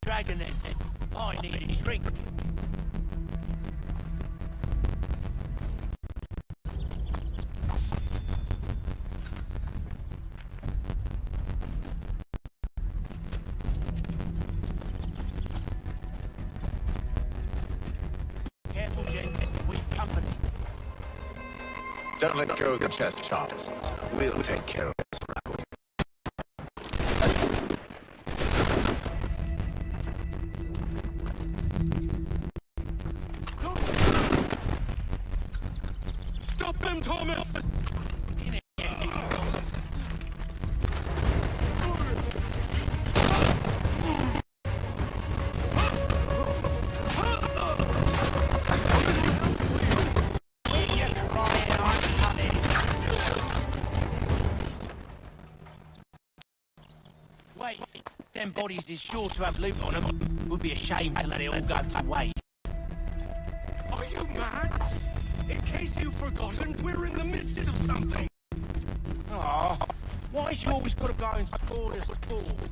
Dragon then. I need a drink. Careful, gent. We've company. Don't let go of the chest, Charles. We'll take care of this rabble. Stop them, Thomas! Wait, them bodies is sure to have loot on them. Would be a shame to let it all go to waste. Are you mad? In case you've forgotten, we're in the midst of something! Aw, why is you always got to go and spoil the sport?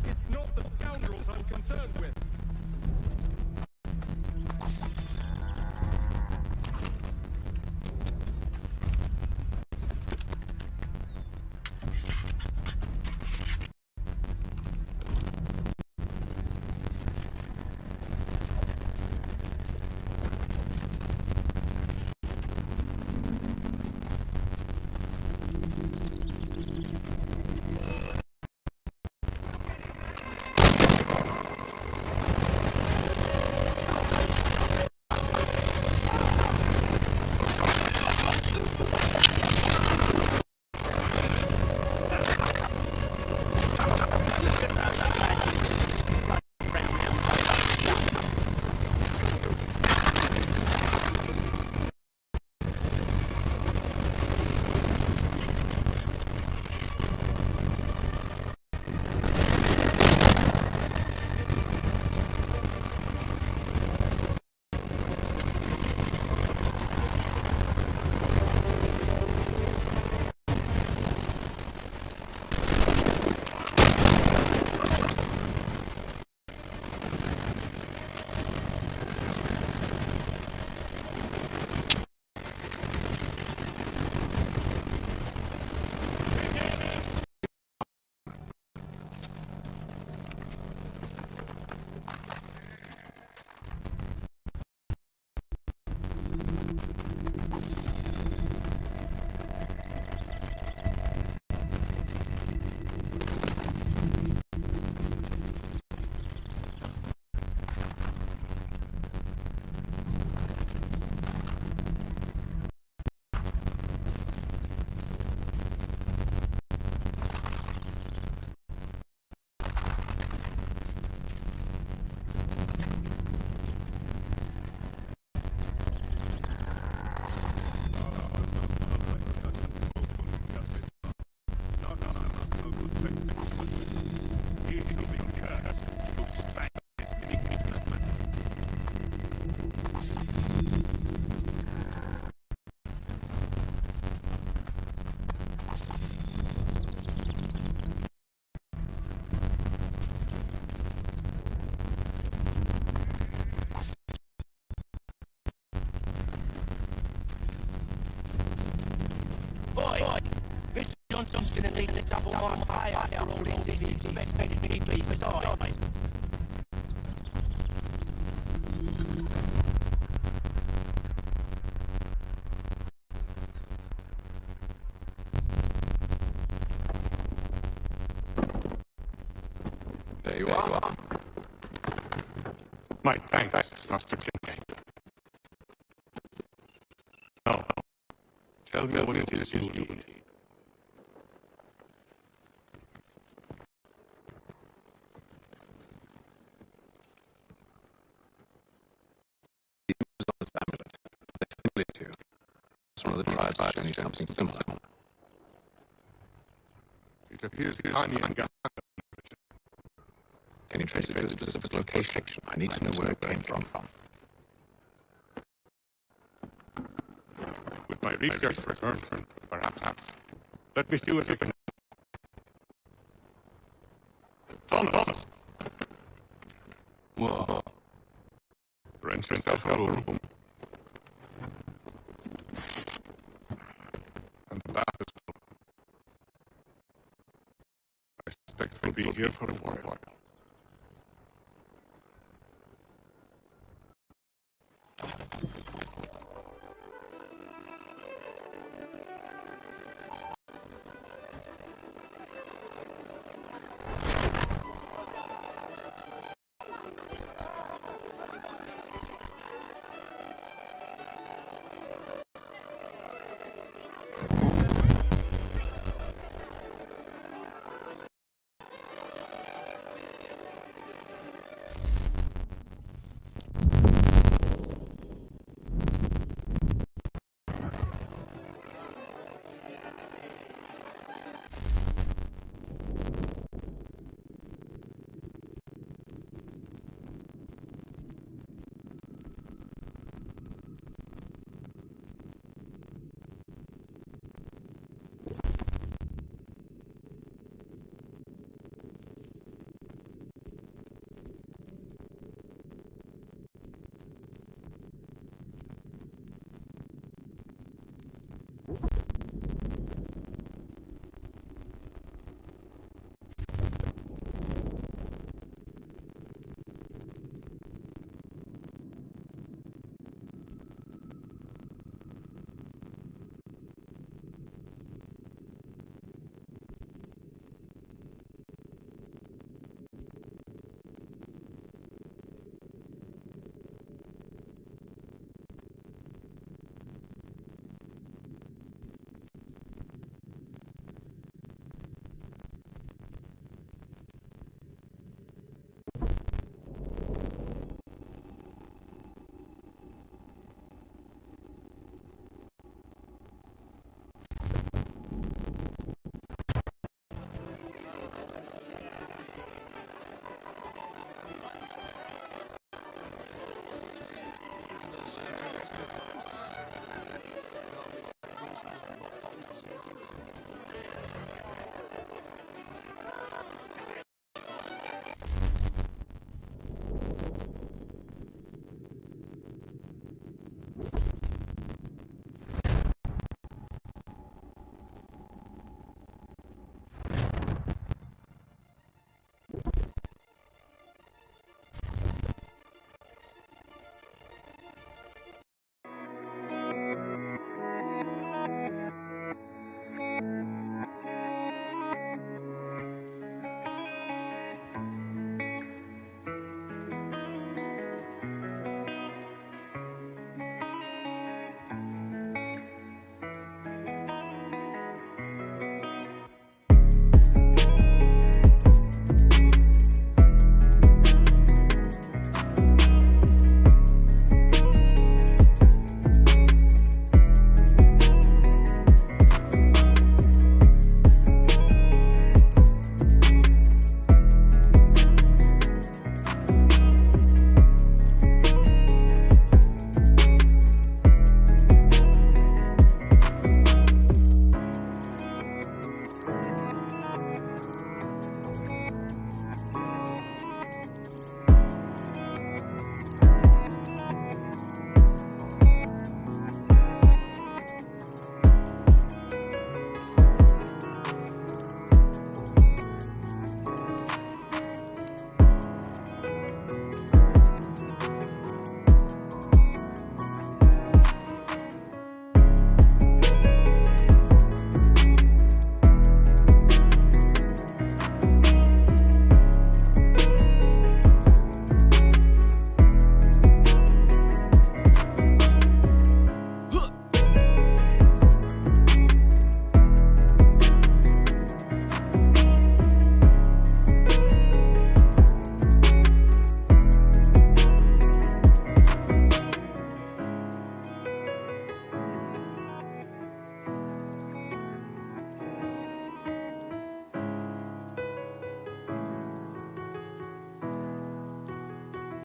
It's not the scoundrels I'm concerned with. Johnson's gonna need to double my pay after all this if he expects me to keep his side. There you are. My thanks, Master Kenway. Now, tell me what it is you need. It's one of the tribes showing you something similar. It appears Kanye and Gahaka. Can you trace it to a specific location? I need to know where it came from. With my research return, perhaps. Let me see what I can. Thomas! Whoa. Wrench yourself out of the room. And the bath is full. I suspect we'll be here for a while.